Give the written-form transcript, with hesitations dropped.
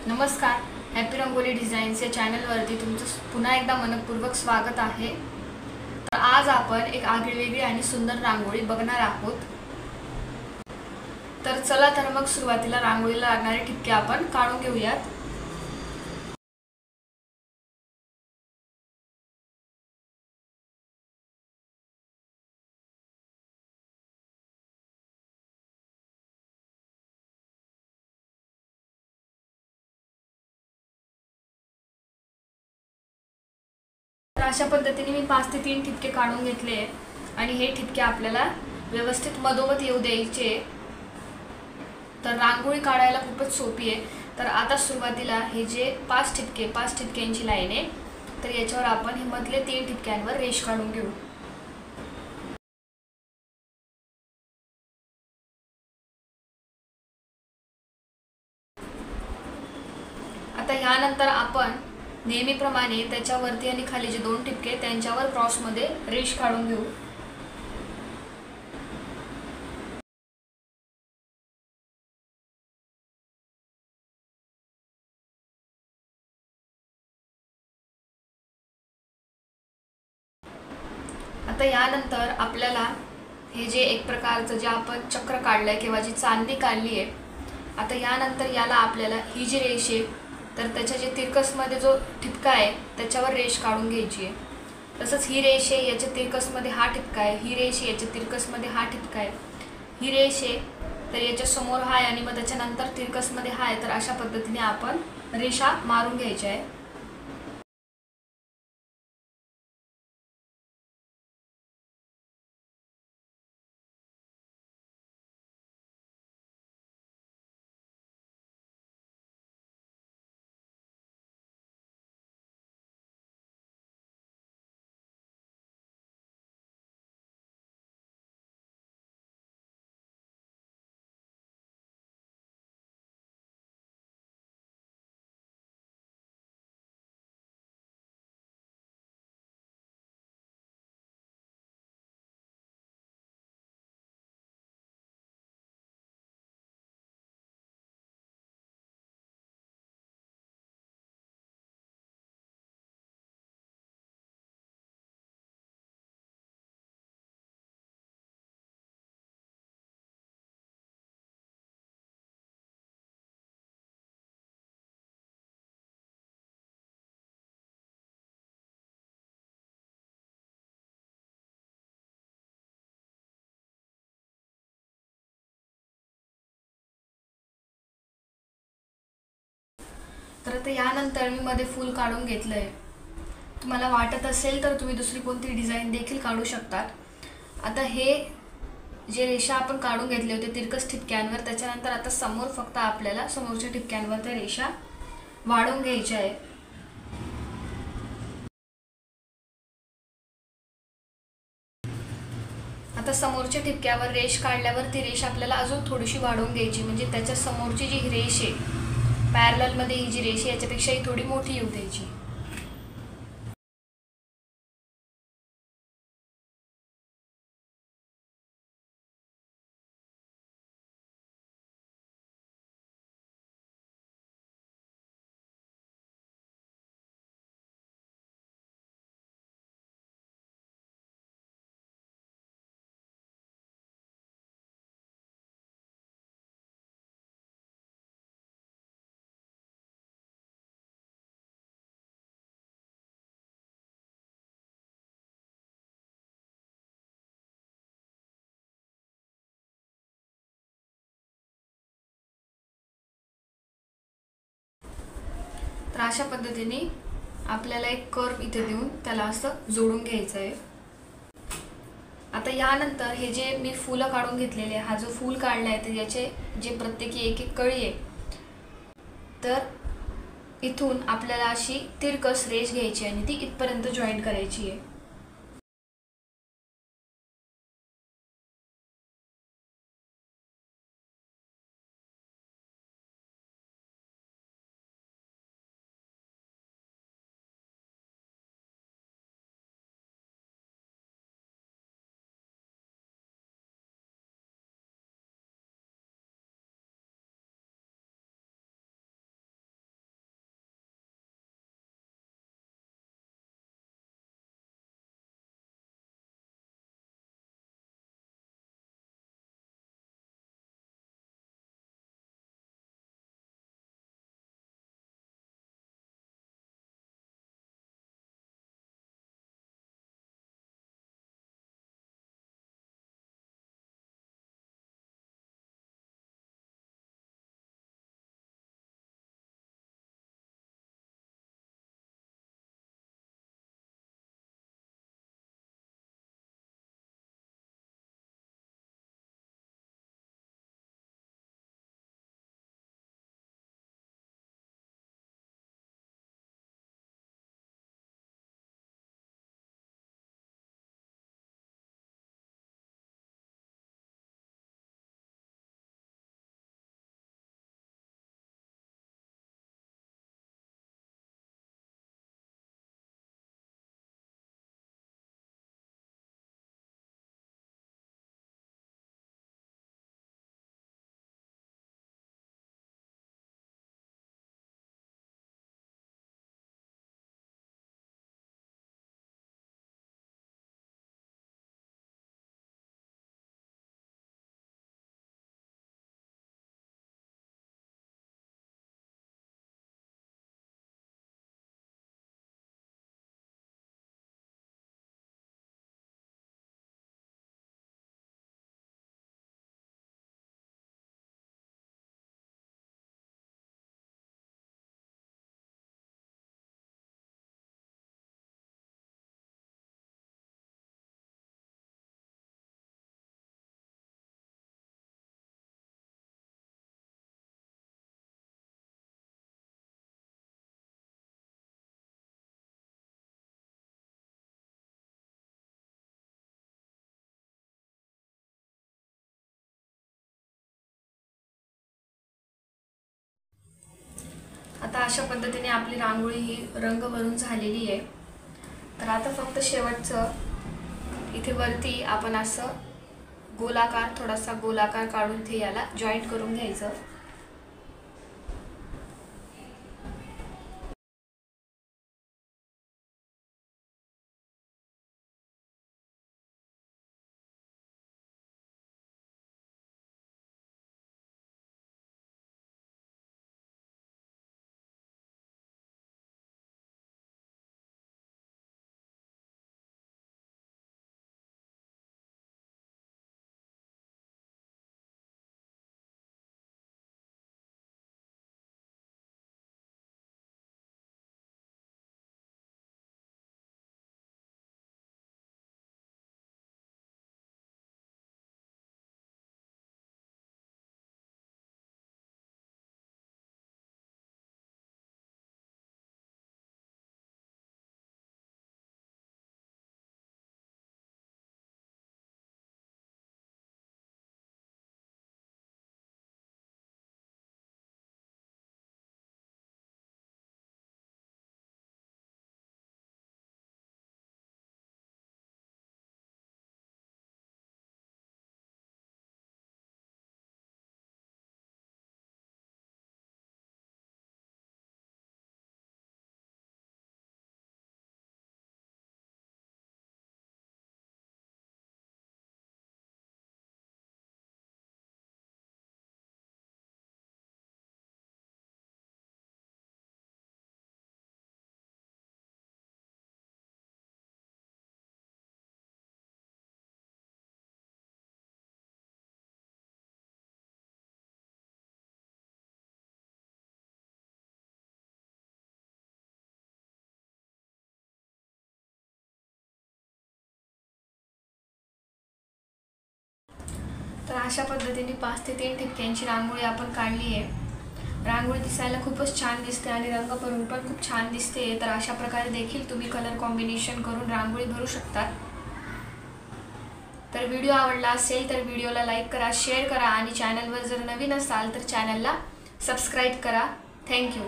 नमस्कार. Happy rangoli designs या चॅनलवरती तुमचं पुन्हा एकदा मनपूर्वक स्वागत आहे. तर आज आपण एक आगळीवेगळी आणि सुंदर रांगोळी बघणार आहोत. तर चला तर मग सुरुवातीला रांगोळीला लागणारे ठिपके आपण काढून घेऊयात. तर अशा पद्धतीने मी 5 ते 3 ठिपके काढून घेतले आणि हे ठिपके आपल्याला व्यवस्थित मधोमध येऊ द्यायचे. तर रांगोळी काढायला खूपच सोपी आहे. तर आता सुरुवातीला हे जे 5 ठिपक्यांची लाईन आहे, तर याच्यावर आपण हे मधले 3 ठिपक्यांवर रेष काढून घेऊ. आता ह्यानंतर आपण नेहमीप्रमाणे त्याच्यावरती आणि खाली जे 2 ठिपके त्यांच्यावर क्रॉसमध्ये रेष काढून घेऊ. आता यानंतर आपल्याला हे जे एक प्रकारचं जे आपण चक्र काढलंय किंवा जी चांदी काढली आहे, आता यानंतर याला आपल्याला ही जी रेष आहे, तर त्याच्या जे तिरकसमध्ये जो ठिपका आहे त्याच्यावर रेष काढून घ्यायची आहे. तसंच ही रेष आहे, याच्या तिरकसमध्ये हा ठिपका आहे. ही रेष आहे, याच्या तिरकसमध्ये हा ठिपका आहे. ही रेष आहे, तर याच्या समोर हा आहे आणि मग त्याच्यानंतर तिरकसमध्ये हा आहे. तर अशा पद्धतीने आपण रेषा मारून घ्यायच्या आहे. तर आता यानंतर मी मध्ये फूल काढून घेतलंय. तुम्हाला वाटत असेल तर तुम्ही दुसरी कोणती डिझाईन देखील काढू शकतात. आता हे जे रेषा आपण काढून घेतले होते तिरकस ठिपक्यांवर, त्याच्यानंतर आता समोर फक्त आपल्याला समोरच्या ठिपक्यांवर त्या रेषा वाढवून घ्यायच्या आहे. आता समोरच्या ठिपक्यावर रेष काढल्यावर ती रेष आपल्याला अजून थोडीशी वाढवून घ्यायची, म्हणजे त्याच्या समोरची जी रेष आहे पॅरललमध्ये ही जी रेष आहे याच्यापेक्षाही थोडी मोठी येऊ द्यायची. तर अशा पद्धतीने आपल्याला एक कर्व इथे देऊन त्याला असं जोडून घ्यायचं आहे. आता यानंतर हे जे मी फुलं काढून घेतलेले, हा जो फूल काढला आहे तर याचे जे प्रत्येकी एक एक कळी आहे, तर इथून आपल्याला अशी तिरकस रेष घ्यायची आणि ती इथपर्यंत जॉईंट करायची आहे. आता अशा पद्धतीने आपली रांगोळी ही रंग भरून झालेली आहे। तर आता फक्त शेवटचं इथे वरती आपण असं गोलाकार, थोडासा गोलाकार काढून ते याला जॉईंट करून घ्यायचं। तर अशा पद्धतीने 5 ते 3 ठिपक्यांची रांगोळी आपण काढली आहे। रांगोळी दिसायला खूपच छान दिसते आणि रंग भरून पण खूप छान दिसते। तर अशा प्रकारे देखील तुम्ही कलर कॉम्बिनेशन करून रांगोळी भरू शकता। तर व्हिडिओ आवडला असेल तर व्हिडिओला लाईक करा, शेअर करा आणि चॅनलवर जर नवीन असाल तर चॅनलला सबस्क्राईब करा। थँक्यू।